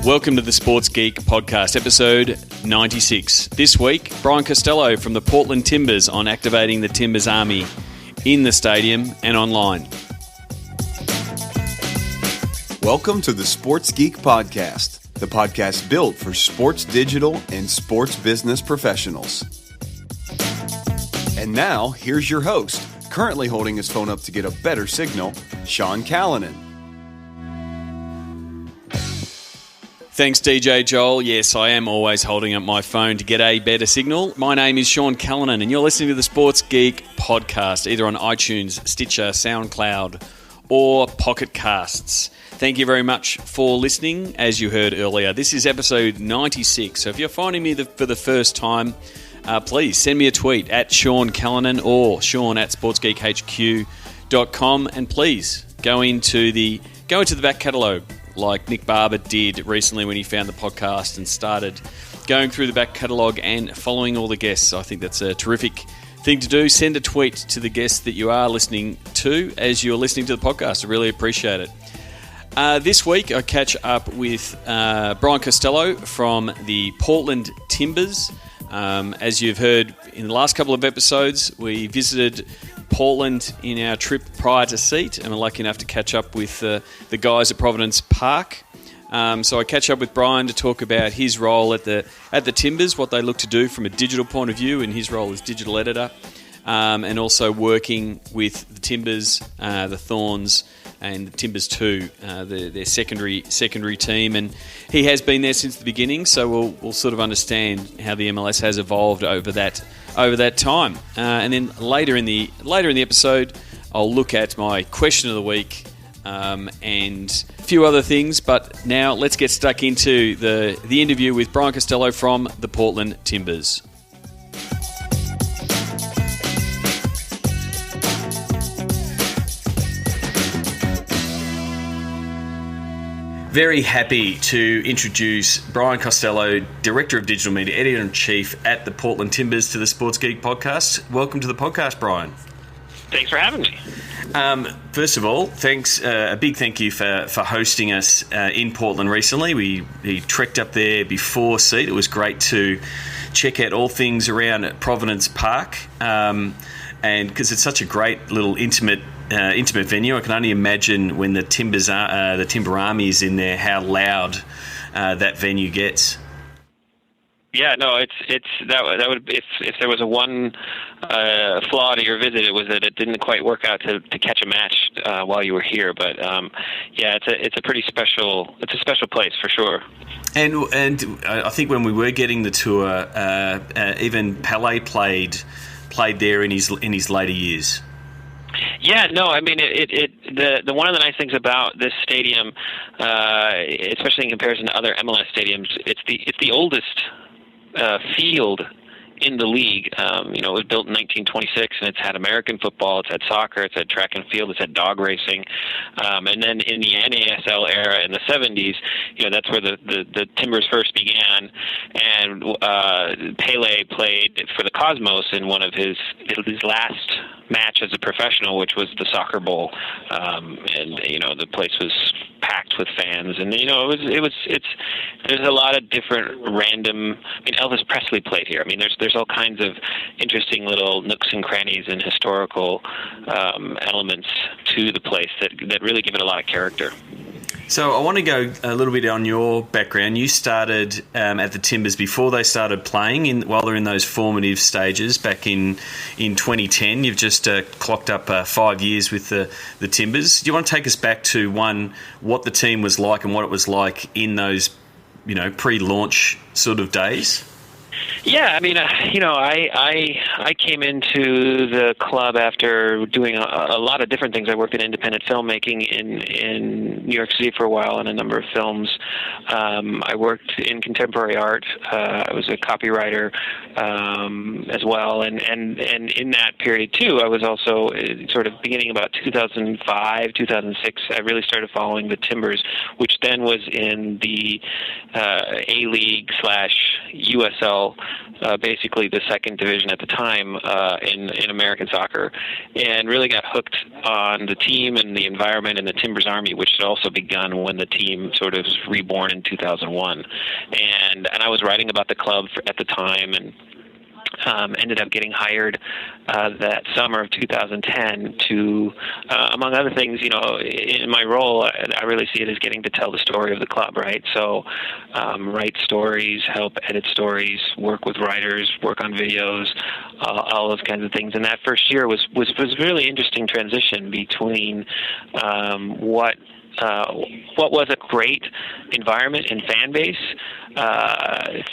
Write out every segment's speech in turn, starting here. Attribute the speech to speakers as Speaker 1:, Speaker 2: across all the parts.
Speaker 1: Welcome to the Sports Geek Podcast, episode 96. This week, Brian Costello from the Portland Timbers on activating the Timbers Army in the stadium and online.
Speaker 2: Welcome to the Sports Geek Podcast, the podcast built for sports digital and sports business professionals. And now, here's your host, currently holding his phone up to get a better signal, Sean Callanan.
Speaker 1: Thanks, DJ Joel. Yes, I am always holding up my phone to get a better signal. My name is Sean Callanan, and you're listening to the Sports Geek Podcast, either on iTunes, Stitcher, SoundCloud, or Pocket Casts. Thank you very much for listening. As you heard earlier, this is episode 96. So if you're finding me for the first time, please send me a tweet at Sean Callanan or Sean at sportsgeekhq.com, and please go into the back catalogue, like Nick Barber did recently when he found the podcast and started going through the back catalogue and following all the guests. I think that's a terrific thing to do. Send a tweet to the guests that you are listening to as you're listening to the podcast. I really appreciate it. This week I catch up with Brian Costello from the Portland Timbers. As you've heard in the last couple of episodes, we visited Portland in our trip prior to seat, and we're lucky enough to catch up with the guys at Providence Park. So I catch up with Brian to talk about his role at the Timbers, what they look to do from a digital point of view, and his role as digital editor, and also working with the Timbers, the Thorns, and the Timbers 2, their secondary team. And he has been there since the beginning, so we'll sort of understand how the MLS has evolved over that time. And then later in the episode, I'll look at my question of the week and a few other things. But now let's get stuck into the interview with Brian Costello from the Portland Timbers. Very happy to introduce Brian Costello, Director of Digital Media, Editor-in-Chief at the Portland Timbers, to the Sports Geek Podcast. Welcome to the podcast, Brian.
Speaker 3: Thanks for having me.
Speaker 1: First of all, thanks. A big thank you for hosting us in Portland recently. We trekked up there before seat. It was great to check out all things around Providence Park, and because it's such a great little intimate venue. I can only imagine when the Timber Army is in there, how loud that venue gets.
Speaker 3: Yeah, no, it's that would if there was a one flaw to your visit, it was that it didn't quite work out to catch a match while you were here. But yeah, it's a pretty special place for sure.
Speaker 1: And I think when we were getting the tour, even Pelé played there in his later years.
Speaker 3: Yeah, no, I mean, the one of the nice things about this stadium, especially in comparison to other MLS stadiums, it's the oldest field in the league. It was built in 1926, and it's had American football, it's had soccer, it's had track and field, it's had dog racing, and then in the NASL era in the 70s, that's where the Timbers first began, and Pele played for the Cosmos in one of his last match as a professional, which was the Soccer Bowl, and the place was packed with fans, and there's a lot of different random. I mean, Elvis Presley played here. I mean, there's all kinds of interesting little nooks and crannies and historical elements to the place that really give it a lot of character.
Speaker 1: So I want to go a little bit on your background. You started at the Timbers before they started playing, while they're in those formative stages back in 2010. You've just clocked up 5 years with the Timbers. Do you want to take us back to, one, what the team was like and what it was like in those pre-launch sort of days?
Speaker 3: Yeah, I mean, I came into the club after doing a lot of different things. I worked in independent filmmaking in New York City for a while on a number of films. I worked in contemporary art. I was a copywriter as well, and in that period too, I was also sort of beginning about 2005, 2006. I really started following the Timbers, which then was in the A-League / USL basically the second division at the time in American soccer, and really got hooked on the team and the environment and the Timbers Army, which had also begun when the team sort of was reborn in 2001. And I was writing about the club at the time, and ended up getting hired that summer of 2010 to, among other things, in my role, I really see it as getting to tell the story of the club, right? So write stories, help edit stories, work with writers, work on videos, all those kinds of things. And that first year was really interesting transition between what was a great environment and fan base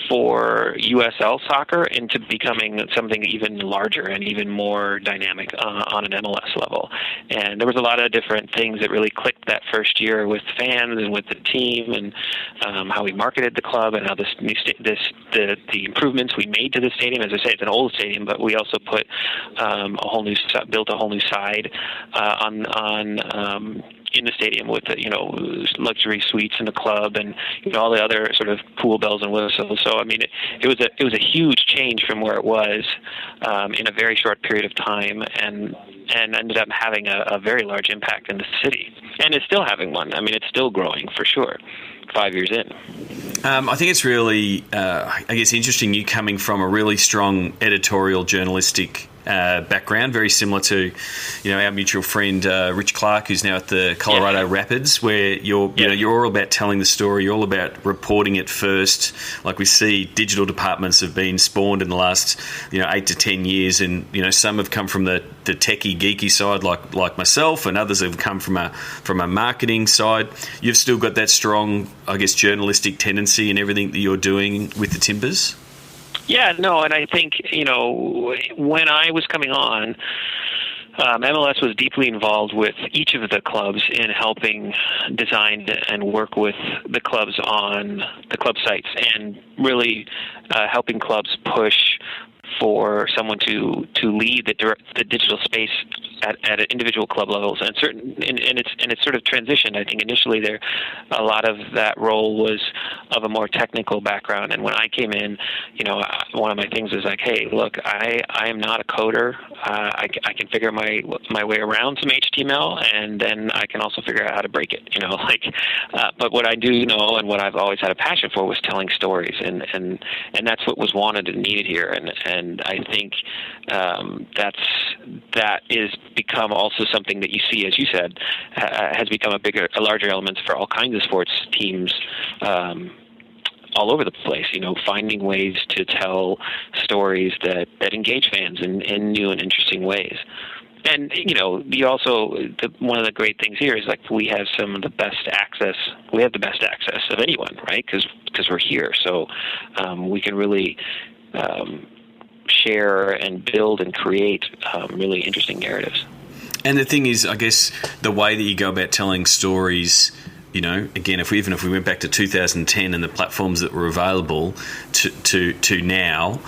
Speaker 3: for USL soccer into becoming something even larger and even more dynamic on an MLS level. And there was a lot of different things that really clicked that first year with fans and with the team, and how we marketed the club, and how the improvements we made to the stadium. As I say, it's an old stadium, but we also put built a whole new side in the stadium with luxury suites in the club, and all the other sort of pool bells and whistles. So I mean, it was a huge change from where it was in a very short period of time, and ended up having a very large impact in the city, and it's still having one. I mean, it's still growing for sure 5 years in.
Speaker 1: I think it's really, interesting, you coming from a really strong editorial journalistic background, very similar to, our mutual friend Rich Clark, who's now at the Colorado Rapids, where you're all about telling the story, you're all about reporting it first. Like we see, digital departments have been spawned in the last 8 to 10 years, and some have come from the techie geeky side, like myself, and others have come from a marketing side. You've still got that strong, journalistic tendency in everything that you're doing with the Timbers.
Speaker 3: Yeah, no, and I think, when I was coming on, MLS was deeply involved with each of the clubs in helping design and work with the clubs on the club sites, and really helping clubs push for someone to lead the digital space at individual club levels, and it's sort of transitioned. I think initially a lot of that role was of a more technical background, and when I came in, one of my things was like, hey, look, I am not a coder. I can figure my way around some HTML, and then I can also figure out how to break it. But what I do know, and what I've always had a passion for, was telling stories, and that's what was wanted and needed here, and I think that is become also something that you see, as you said, has become a larger element for all kinds of sports teams all over the place, finding ways to tell stories that engage fans in new and interesting ways. And, you also, one of the great things here is, like, we have some of the best access. We have the best access of anyone, right? Because we're here. So we can really share and build and create really interesting narratives.
Speaker 1: And the thing is, I guess, the way that you go about telling stories, again, if we went back to 2010 and the platforms that were available to now,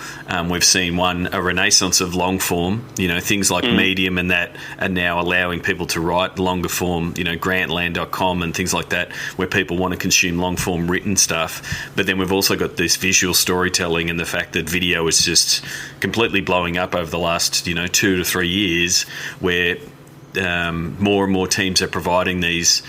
Speaker 1: we've seen a renaissance of long form. Things like Medium and that are now allowing people to write longer form. Grantland.com and things like that, where people want to consume long form written stuff. But then we've also got this visual storytelling, and the fact that video is just completely blowing up over the last 2 to 3 years, where more and more teams are providing these,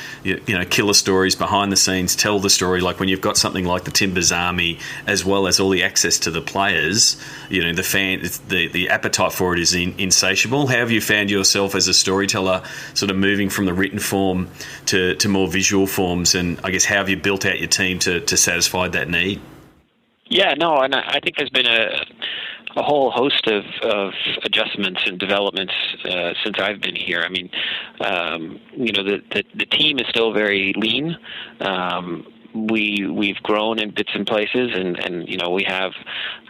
Speaker 1: killer stories behind the scenes, tell the story. Like when you've got something like the Timbers Army, as well as all the access to the players, the appetite for it is insatiable. How have you found yourself as a storyteller, sort of moving from the written form to more visual forms? And I guess, how have you built out your team to satisfy that need? Yeah, no, and I think there's been a whole host of adjustments and developments since I've been here. I mean, the team is still very lean. We've grown in bits and places, and we have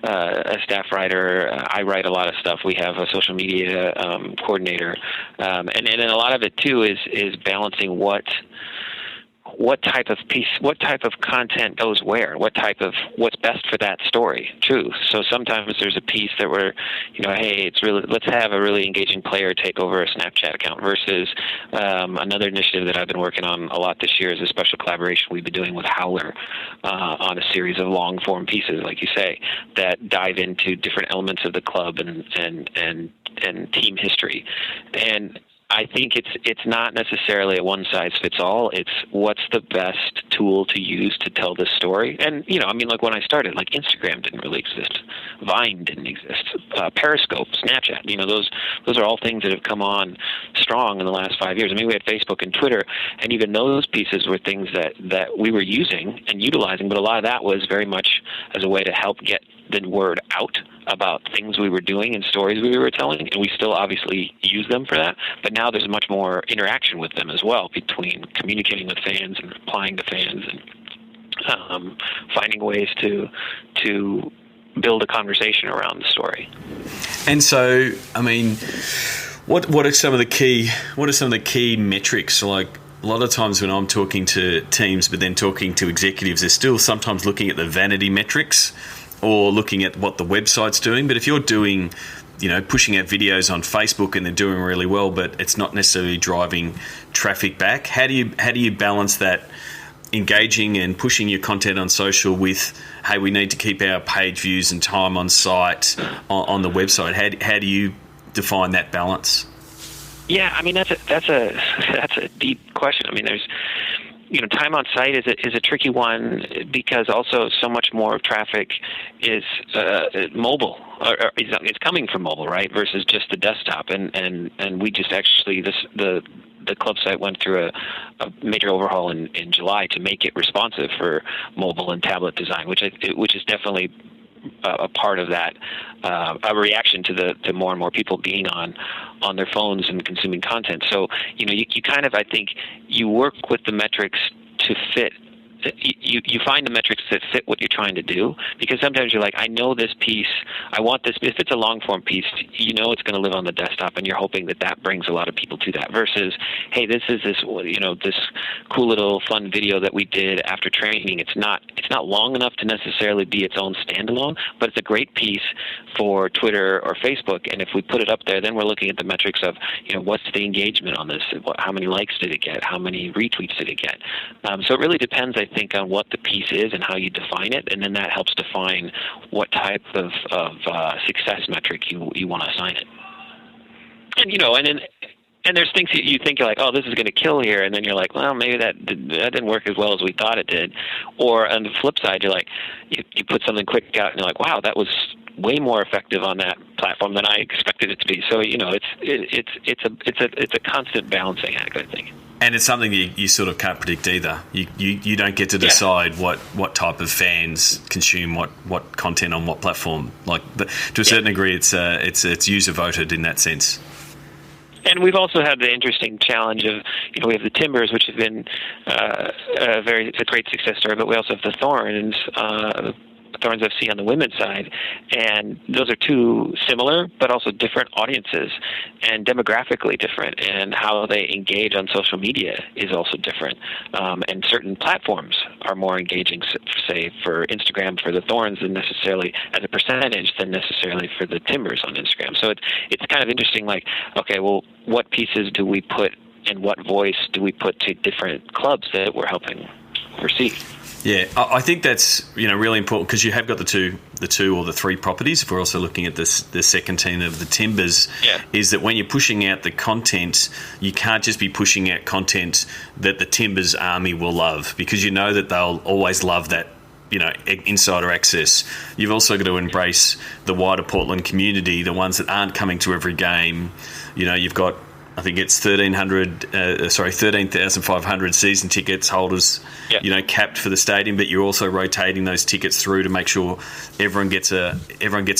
Speaker 1: a staff writer. I write a lot of stuff. We have a social media coordinator, and a lot of it too is balancing what
Speaker 3: what type of content goes where, what's best for that story. True. So sometimes there's a piece that we're, hey, let's have a really engaging player take over a Snapchat account versus another initiative that I've been working on a lot this year is a special collaboration we've been doing with Howler on a series of long form pieces, like you say, that dive into different elements of the club and team history. And I think it's not necessarily a one-size-fits-all. It's what's the best tool to use to tell this story. And, like when I started, like Instagram didn't really exist. Vine didn't exist. Periscope, Snapchat, those are all things that have come on strong in the last 5 years. I mean, we had Facebook and Twitter, and even those pieces were things that we were using and utilizing, but a lot of that was very much as a way to help get the word out about things we were doing and stories we were telling, and we still obviously use them for that. But now there's much more interaction with them as well, between communicating with fans and replying to fans and finding ways to build a conversation around the story.
Speaker 1: And so, I mean, what are some of the key metrics? Like, a lot of times when I'm talking to teams, but then talking to executives, they're still sometimes looking at the vanity metrics or looking at what the website's doing. But if you're doing, pushing out videos on Facebook and they're doing really well, but it's not necessarily driving traffic back, how do you balance that engaging and pushing your content on social with, hey, we need to keep our page views and time on site on the website? How do you define that balance?
Speaker 3: Yeah, I mean that's a deep question. I mean, there's time on site is a tricky one because also so much more of traffic is mobile, or it's coming from mobile, right? Versus just the desktop, and we just actually the club site went through a major overhaul in July to make it responsive for mobile and tablet design, which is definitely a part of that, a reaction to more and more people being on their phones and consuming content. So, you kind of, I think, you work with the metrics to fit. You find the metrics that fit what you're trying to do, because sometimes you're like, I know this piece, I want this. If it's a long form piece, it's going to live on the desktop, and you're hoping that brings a lot of people to that. Versus, hey, this is this cool little fun video that we did after training. It's not long enough to necessarily be its own standalone, but it's a great piece for Twitter or Facebook. And if we put it up there, then we're looking at the metrics of what's the engagement on this, how many likes did it get, how many retweets did it get. So it really depends, I think, on what the piece is and how you define it, and then that helps define what type of success metric you want to assign it. And there's things that you think you're like, oh, this is going to kill here, and then you're like, well, maybe that didn't work as well as we thought it did. Or on the flip side, you're like, you put something quick out, and you're like, wow, that was way more effective on that platform than I expected it to be. So it's a constant balancing act, I think.
Speaker 1: And it's something you sort of can't predict either. You don't get to decide what type of fans consume what content on what platform. Like, to a certain degree, it's user voted in that sense.
Speaker 3: And we've also had the interesting challenge of, we have the Timbers, which have been a great success story, but we also have the Thorns FC on the women's side, and those are two similar but also different audiences and demographically different, and how they engage on social media is also different, and certain platforms are more engaging, say for Instagram for the Thorns than necessarily as a percentage than necessarily for the Timbers on Instagram. So it's kind of interesting, like, okay, well, what pieces do we put and what voice do we put to different clubs that we're helping oversee?
Speaker 1: Yeah, I think that's really important, because you have got the two or the three properties. If we're also looking at the second team of the Timbers, is that when you're pushing out the content, you can't just be pushing out content that the Timbers army will love, because you know that they'll always love that insider access. You've also got to embrace the wider Portland community, the ones that aren't coming to every game. You've got, I think it's 13,500 season tickets holders, capped for the stadium. But you're also rotating those tickets through to make sure everyone gets a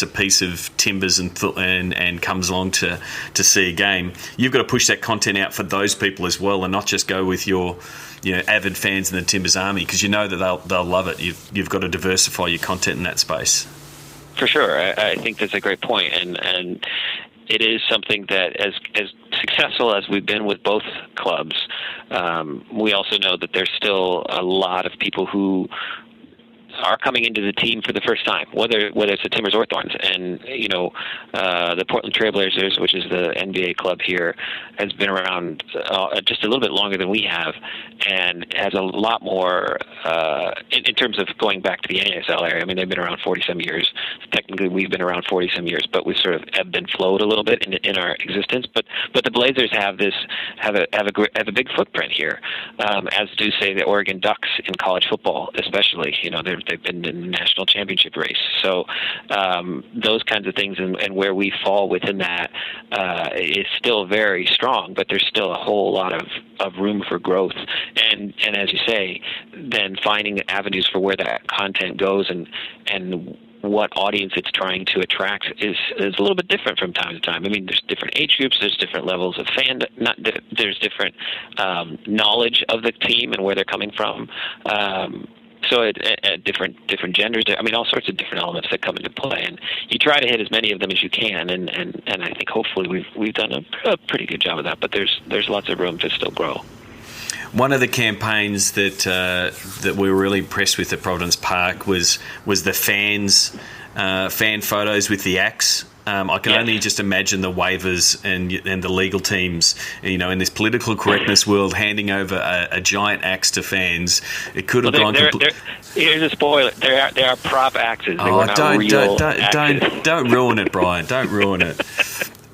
Speaker 1: piece of Timbers and comes along to see a game. You've got to push that content out for those people as well, and not just go with your avid fans in the Timbers army, because that they'll love it. You've got to diversify your content in that space.
Speaker 3: For sure, I think that's a great point, and it is something that, as successful as we've been with both clubs, we also know that there's still a lot of people who are coming into the team for the first time, whether it's the Timbers or Thorns. And, the Portland Trailblazers, which is the NBA club here, has been around just a little bit longer than we have, and has a lot more in terms of going back to the NASL area. I mean, they've been around 40-some years. Technically, we've been around 40-some years, but we've sort of ebbed and flowed a little bit in our existence. But the Blazers have a big footprint here, as do, say, the Oregon Ducks in college football, especially. They've been in the national championship race. So those kinds of things, and where we fall within that is still very strong, but there's still a whole lot of room for growth. And as you say, then finding avenues for where that content goes and what audience it's trying to attract is a little bit different from time to time. I mean, there's different age groups, there's different levels of there's different knowledge of the team and where they're coming from. So at different genders, I mean, all sorts of different elements that come into play, and you try to hit as many of them as you can, and I think hopefully we've done a pretty good job of that. But there's lots of room to still grow.
Speaker 1: One of the campaigns that we were really impressed with at Providence Park was the fan photos with the axe. I can only just imagine the waivers and the legal teams, in this political correctness world, handing over a giant axe to fans. It could have gone.
Speaker 3: Here's a spoiler: they are prop axes. They were not real axes.
Speaker 1: Don't ruin it, Brian. Don't ruin it.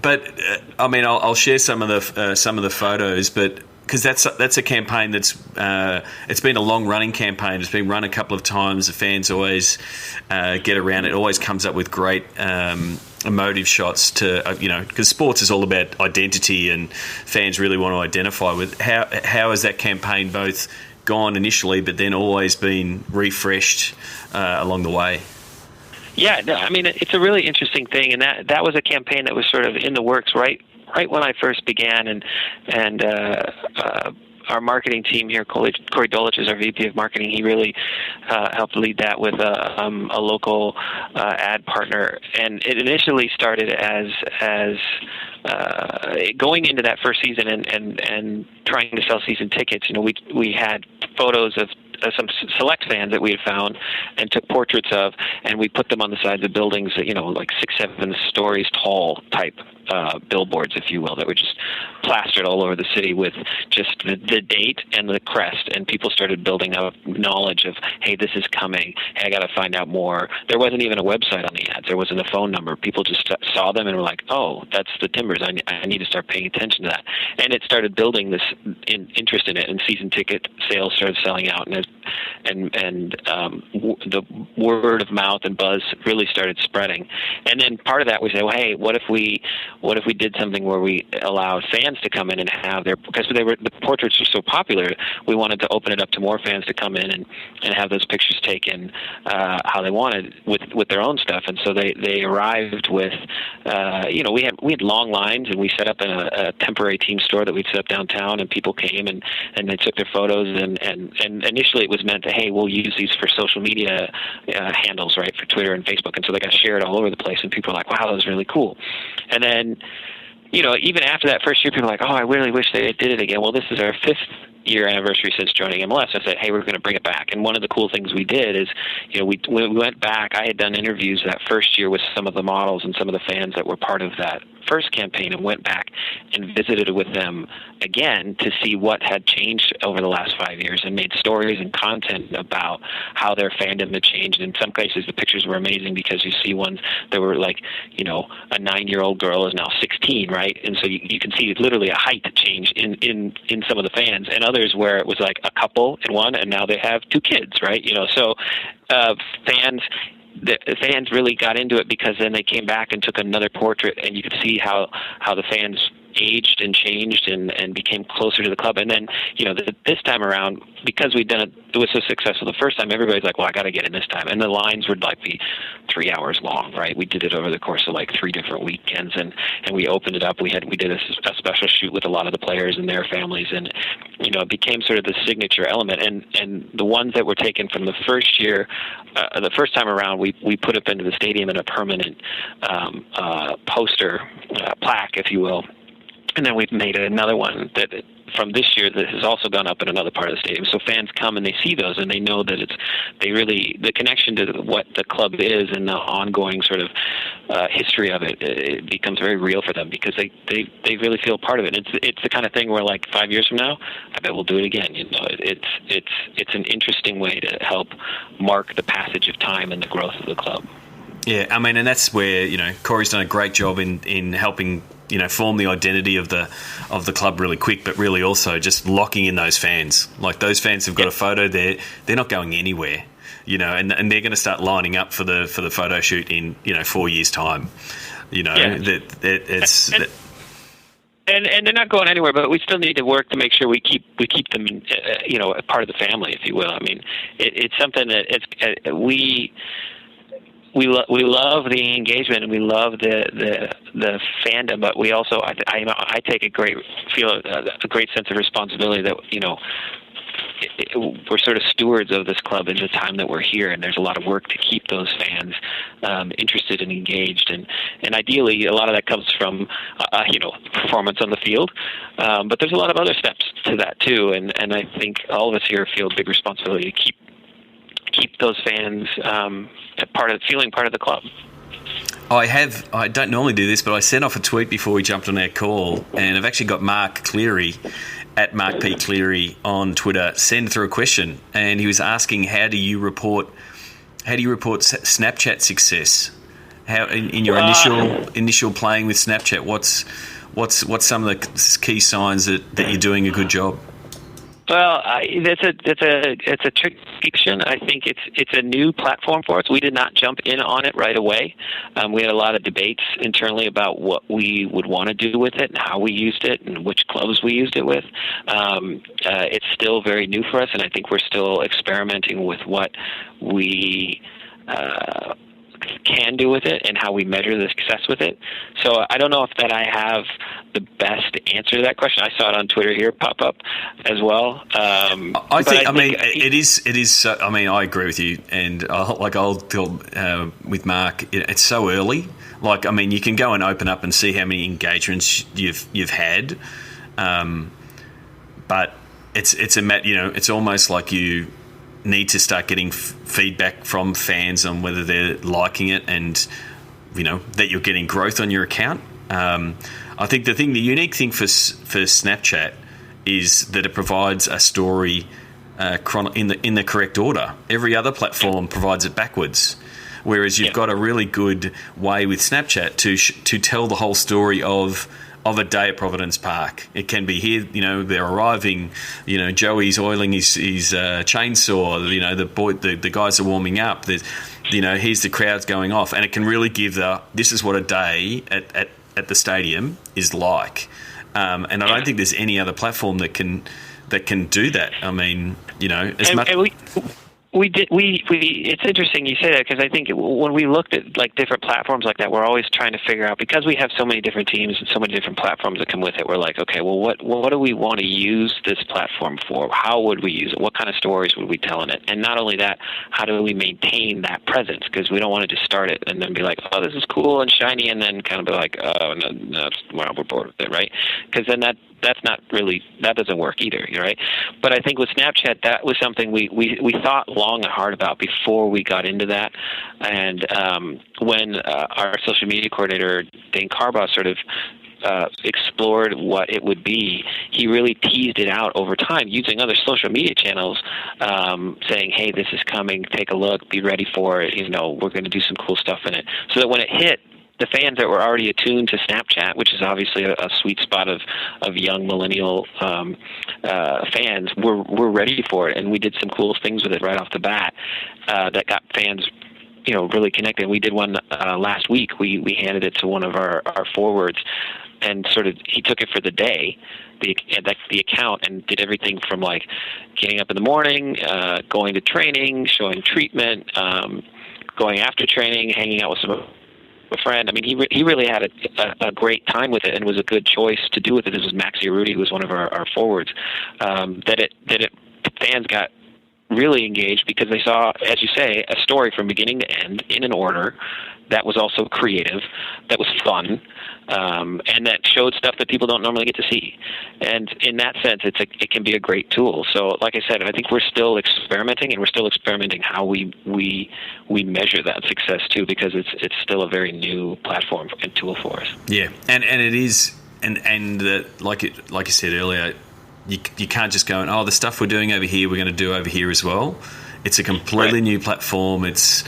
Speaker 1: But I mean, I'll share some of the photos, but. Because that's a campaign that's it's been a long running campaign. It's been run a couple of times. The fans always get around. It always comes up with great emotive shots to because sports is all about identity, and fans really want to identify with. How has that campaign both gone initially, but then always been refreshed along the way?
Speaker 3: Yeah, no, I mean, it's a really interesting thing, and that was a campaign that was sort of in the works right when I first began, and our marketing team here, Corey Dolich is our VP of marketing. He really helped lead that with a local ad partner, and it initially started as going into that first season and trying to sell season tickets. We had photos of some select fans that we had found and took portraits of, and we put them on the sides of buildings, like 6-7 stories tall type billboards, if you will, that were just plastered all over the city with just the date and the crest, and people started building up knowledge of, hey, this is coming, hey, I got to find out more. There wasn't even a website on the ads. There wasn't a phone number. People just saw them and were like, oh, that's the Timbers. I need to start paying attention to that. And it started building this interest in it, and season ticket sales started selling out, and the word of mouth and buzz really started spreading. And then part of that we said, well, hey, what if we did something where we allowed fans to come in and have because the portraits were so popular, we wanted to open it up to more fans to come in and have those pictures taken how they wanted with their own stuff. And so they arrived with we had long lines, and we set up in a temporary team store that we'd set up downtown, and people came and they took their photos, and initially it was meant to, hey, we'll use these for social media handles, right, for Twitter and Facebook, and so they got shared all over the place, and people were like, wow, that was really cool. And then even after that first year, people were like, oh, I really wish they did it again. Well, this is our 5th year anniversary since joining MLS. I said, hey, we're going to bring it back. And one of the cool things we did is, we went back. I had done interviews that first year with some of the models and some of the fans that were part of that first campaign, and went back and visited with them again to see what had changed over the last 5 years, and made stories and content about how their fandom had changed. In some cases, the pictures were amazing, because you see ones that were like, a 9-year-old girl is now 16, right? And so you can see literally a height change in some of the fans, and others where it was like a couple in one, and now they have 2 kids, right? So the fans really got into it, because then they came back and took another portrait, and you could see how the fans aged and changed and became closer to the club. And then, this time around, because it was so successful the first time, everybody's like, well, I got to get in this time. And the lines would like be 3 hours long, right? We did it over the course of like 3 different weekends, and we opened it up. We did a special shoot with a lot of the players and their families, and it became sort of the signature element. And the ones that were taken from the first year, the first time around, we put up into the stadium in a permanent poster, plaque, if you will. And then we've made another one that from this year that has also gone up in another part of the stadium. So fans come and they see those, and they know that the connection to what the club is and the ongoing sort of history of it becomes very real for them, because they really feel part of it. It's the kind of thing where, like, 5 years from now, I bet we'll do it again. It's an interesting way to help mark the passage of time and the growth of the club.
Speaker 1: Yeah, I mean, and that's where Corey's done a great job in helping form the identity of the club really quick, but really also just locking in those fans. Like, those fans have got a photo there; they're not going anywhere, and they're going to start lining up for the photo shoot in 4 years' time. And they're not going anywhere, but we still need to work to make sure we keep them, a part of the family, if you will. I mean, it's something that we love the engagement, and we love the fandom, but we also I take a great sense of responsibility that we're sort of stewards of this club in the time that we're here, and there's a lot of work to keep those fans interested and engaged, and ideally a lot of that comes from performance on the field, but there's a lot of other steps to that too, and I think all of us here feel a big responsibility to keep those fans feeling part of the club. I don't normally do this, but I sent off a tweet before we jumped on our call, and I've actually got Mark Cleary at Mark P. Cleary on Twitter send through a question, and he was asking, how do you report Snapchat success? How in your initial playing with Snapchat, what's some of the key signs that you're doing a good job?
Speaker 3: Well, it's a tricky question. I think it's a new platform for us. We did not jump in on it right away. We had a lot of debates internally about what we would want to do with it and how we used it and which clubs we used it with. It's still very new for us, and I think we're still experimenting with what we can do with it and how we measure the success with it. So I don't know if that I have the best answer to that question. I saw it on Twitter here pop up as well. I think
Speaker 1: it is. I mean, I agree with you, and I'll tell with Mark, it's so early. Like, I mean, you can go and open up and see how many engagements you've had, but it's almost like you need to start getting feedback from fans on whether they're liking it and that you're getting growth on your account. I think the unique thing for Snapchat is that it provides a story in the correct order. Every other platform provides it backwards, whereas you've got a really good way with Snapchat to tell the whole story of a day at Providence Park. It can be here, they're arriving, Joey's oiling his chainsaw, the guys are warming up, here's the crowds going off, and it can really give this is what a day at the stadium is like. And I don't think there's any other platform that can do that. I mean, it's interesting you say that, because I think when we looked at like different platforms like that, we're always trying to figure out, because we have so many different teams and so many different platforms that come with it, we're like, okay, well, what do we want to use this platform for? How would we use it? What kind of stories would we tell in it? And not only that, how do we maintain that presence? Because we don't want to just start it and then be like, oh, this is cool and shiny, and then kind of be like, oh, no, we're bored with it, right? Because then that doesn't work either, right? But I think with Snapchat, that was something we thought long and hard about before we got into that. And when our social media coordinator, Dane Carbaugh, sort of explored what it would be, he really teased it out over time using other social media channels, saying, hey, this is coming, take a look, be ready for it, we're going to do some cool stuff in it. So that when it hit, the fans that were already attuned to Snapchat, which is obviously a sweet spot of young millennial fans, were ready for it, and we did some cool things with it right off the bat that got fans, really connected. We did one last week. We handed it to one of our forwards,
Speaker 3: and sort of he took it for the day, the account, and did everything from like getting up in the morning, going to training, showing treatment, going after training, hanging out with a friend. I mean, he really had a great time with it, and was a good choice to do with it. This was Maxi Arudi, who was one of our forwards. Fans got really engaged because they saw, as you say, a story from beginning to end in an order that was also creative, that was fun, and that showed stuff that people don't normally get to see. And in that sense, it can be a great tool. So, like I said, I think we're still experimenting, and we're still experimenting how we measure that success too, because it's still a very new platform and tool for us.
Speaker 1: Yeah, and it is, and like you said earlier, you can't just go, the stuff we're doing over here, we're going to do over here as well. It's a completely new platform. It's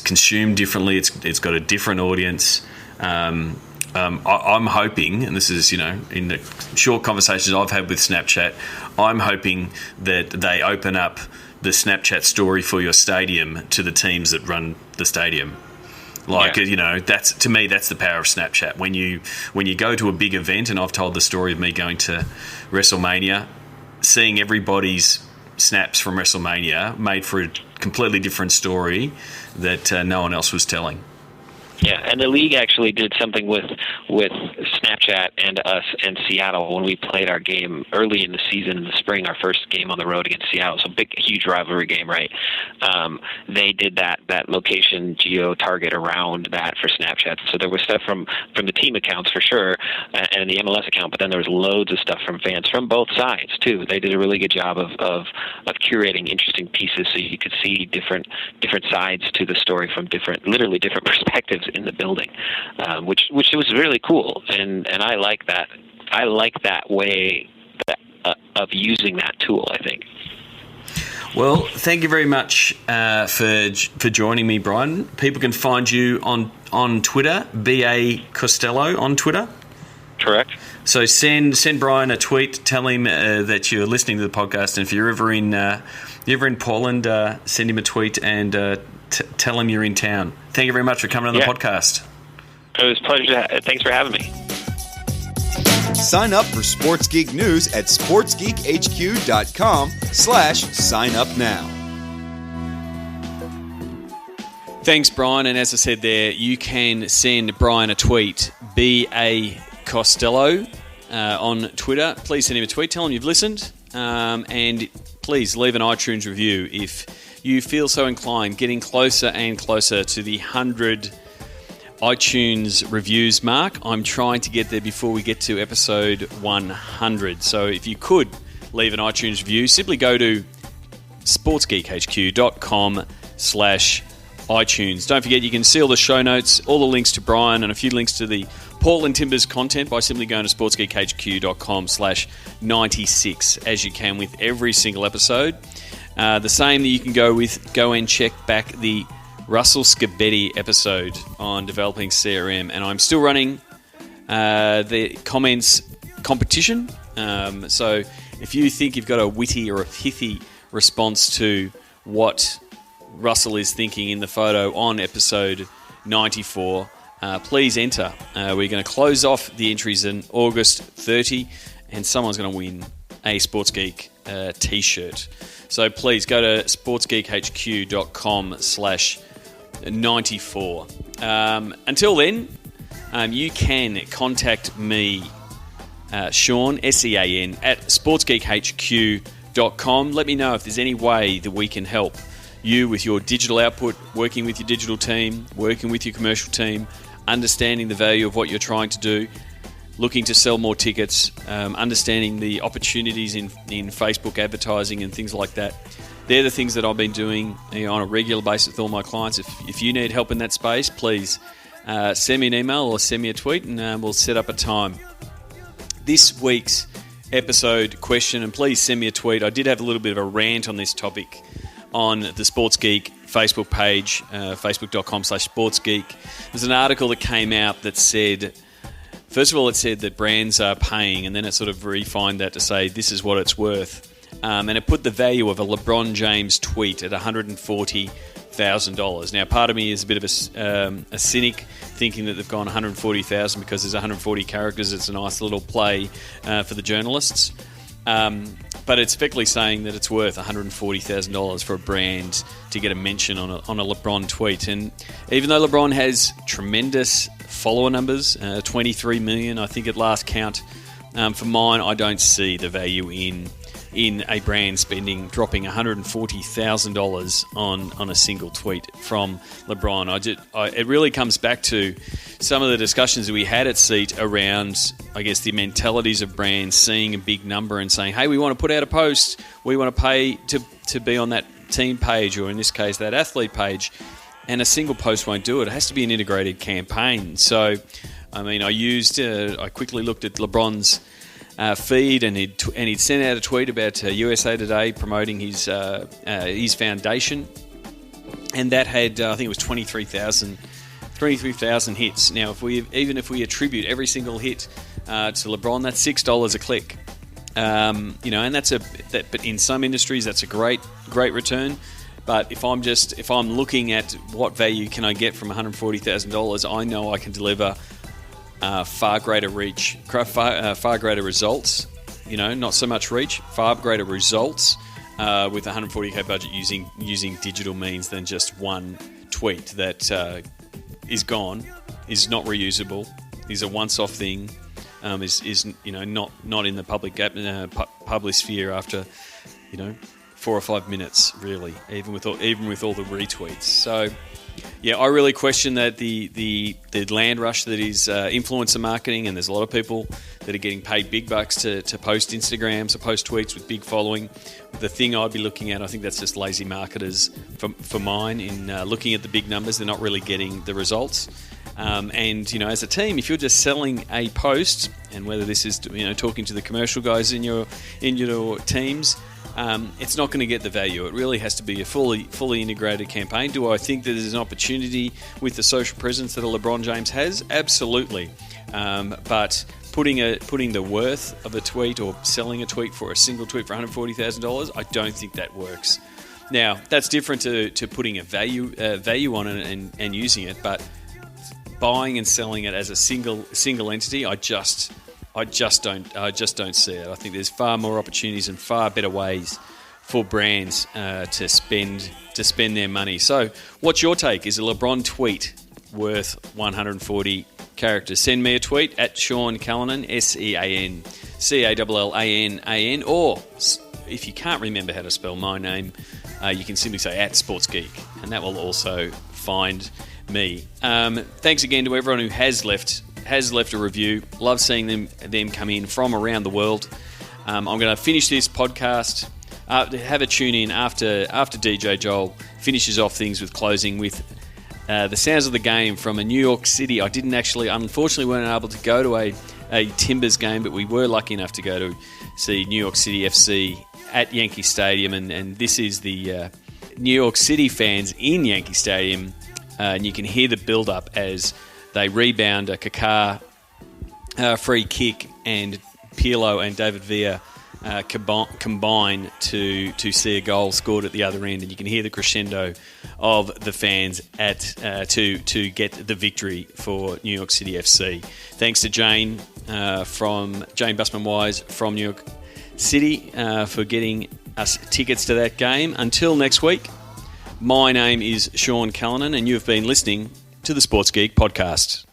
Speaker 1: consumed differently. It's got a different audience. I'm hoping, and this is in the short conversations I've had with Snapchat, I'm hoping that they open up the Snapchat story for your stadium to the teams that run the stadium. That's, to me, that's the power of Snapchat. When you go to a big event, and I've told the story of me going to WrestleMania, seeing everybody's snaps from WrestleMania made for a completely different story that no one else was telling.
Speaker 3: Yeah, and the league actually did something with Snapchat and us and Seattle when we played our game early in the season in the spring, our first game on the road against Seattle. So huge rivalry game, right? They did that location geo target around that for Snapchat. So there was stuff from the team accounts for sure, and the MLS account, but then there was loads of stuff from fans from both sides too. They did a really good job of curating interesting pieces so you could see different sides to the story from literally different perspectives in the building, which was really cool, and I like that. I like that way of using that tool, I think.
Speaker 1: Well, thank you very much for joining me, Brian. People can find you on Twitter, BA Costello on Twitter.
Speaker 3: Correct.
Speaker 1: So send Brian a tweet, tell him that you're listening to the podcast, and if you're ever in Portland, send him a tweet and tell him you're in town. Thank you very much for coming on the podcast.
Speaker 3: It was a pleasure. Thanks for having me.
Speaker 2: Sign up for Sports Geek News at sportsgeekhq.com/sign up now.
Speaker 1: Thanks, Brian. And as I said there, you can send Brian a tweet, BA Costello, on Twitter. Please send him a tweet. Tell him you've listened. And please leave an iTunes review if you feel so inclined. Getting closer and closer to the 100 iTunes reviews mark. I'm trying to get there before we get to episode 100. So if you could leave an iTunes review, simply go to sportsgeekhq.com/iTunes. Don't forget, you can see all the show notes, all the links to Brian, and a few links to the Portland Timbers content by simply going to sportsgeekhq.com/96, as you can with every single episode. The same that you can go and check back the Russell Scabetti episode on developing CRM, and I'm still running the comments competition. So if you think you've got a witty or a pithy response to what Russell is thinking in the photo on episode 94, please enter. We're going to close off the entries in August 30, and someone's going to win a Sports Geek t-shirt. So please go to sportsgeekhq.com/94. Until then, you can contact me, Sean, SEAN, at sportsgeekhq.com. Let me know if there's any way that we can help you with your digital output, working with your digital team, working with your commercial team, understanding the value of what you're trying to do, looking to sell more tickets, understanding the opportunities in Facebook advertising and things like that. They're the things that I've been doing on a regular basis with all my clients. If you need help in that space, please send me an email or send me a tweet, and we'll set up a time. This week's episode question, and please send me a tweet. I did have a little bit of a rant on this topic on the Sports Geek Facebook page, facebook.com/sportsgeek. There's an article that came out that said, first of all, it said that brands are paying, and then it sort of refined that to say this is what it's worth. And it put the value of a LeBron James tweet at $140 $140,000. Now, part of me is a bit of a cynic, thinking that they've gone $140,000 because there's 140 characters. It's a nice little play for the journalists. But it's effectively saying that it's worth $140,000 for a brand to get a mention on a LeBron tweet. And even though LeBron has tremendous follower numbers, 23 million, I think at last count, for mine, I don't see the value in a brand dropping $140,000 on a single tweet from LeBron. It really comes back to some of the discussions that we had at Seat around, I guess, the mentalities of brands seeing a big number and saying, hey, we want to put out a post, we want to pay to be on that team page, or in this case, that athlete page, and a single post won't do it. It has to be an integrated campaign. So, I mean, I quickly looked at LeBron's feed, and he'd sent out a tweet about USA Today promoting his foundation, and that had I think it was 23,000 hits. Now, if we attribute every single hit to LeBron, that's $6 a click. And but in some industries that's a great return. But if I'm looking at what value can I get from $140,000, I know I can deliver far greater reach, far greater results. Not so much reach, far greater results with a $140K budget using digital means than just one tweet that is gone, is not reusable, is a once-off thing, is not in the public sphere after 4 or 5 minutes, really, even with all the retweets. So. Yeah, I really question that the land rush that is influencer marketing, and there's a lot of people that are getting paid big bucks to post Instagrams or post tweets with big following. The thing I'd be looking at, I think that's just lazy marketers for mine in looking at the big numbers. They're not really getting the results. And as a team, if you're just selling a post, and whether this is talking to the commercial guys in your teams, it's not going to get the value. It really has to be a fully integrated campaign. Do I think that there's an opportunity with the social presence that a LeBron James has? Absolutely. But putting the worth of a tweet or selling a tweet for a single tweet for $140,000, I don't think that works. Now, that's different to putting a value on it and using it, but buying and selling it as a single entity, I just don't see it. I think there's far more opportunities and far better ways for brands to spend their money. So, what's your take? Is a LeBron tweet worth 140 characters? Send me a tweet at Sean Callanan, SeanCallanan, or if you can't remember how to spell my name, you can simply say at Sports Geek, and that will also find me. Thanks again to everyone who has left a review. Love seeing them come in from around the world. I'm going to finish this podcast. Have a tune in after DJ Joel finishes off things with closing with the sounds of the game from a New York City. I unfortunately weren't able to go to a Timbers game, but we were lucky enough to go to see New York City FC at Yankee Stadium, and this is the New York City fans in Yankee Stadium, and you can hear the build-up as they rebound a Kaká free kick, and Pirlo and David Villa combine to see a goal scored at the other end, and you can hear the crescendo of the fans to get the victory for New York City FC. Thanks to Jane Busman Wise from New York City for getting us tickets to that game. Until next week, my name is Sean Callanan, and you have been listening to the Sports Geek Podcast.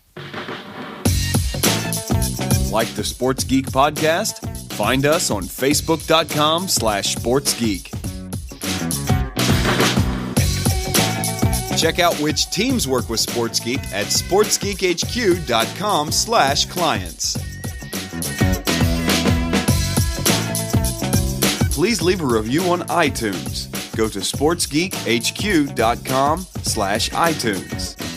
Speaker 2: Like the Sports Geek Podcast? Find us on Facebook.com/SportsGeek. Check out which teams work with Sports Geek at SportsGeekHQ.com/clients. Please leave a review on iTunes. Go to SportsGeekHQ.com/iTunes.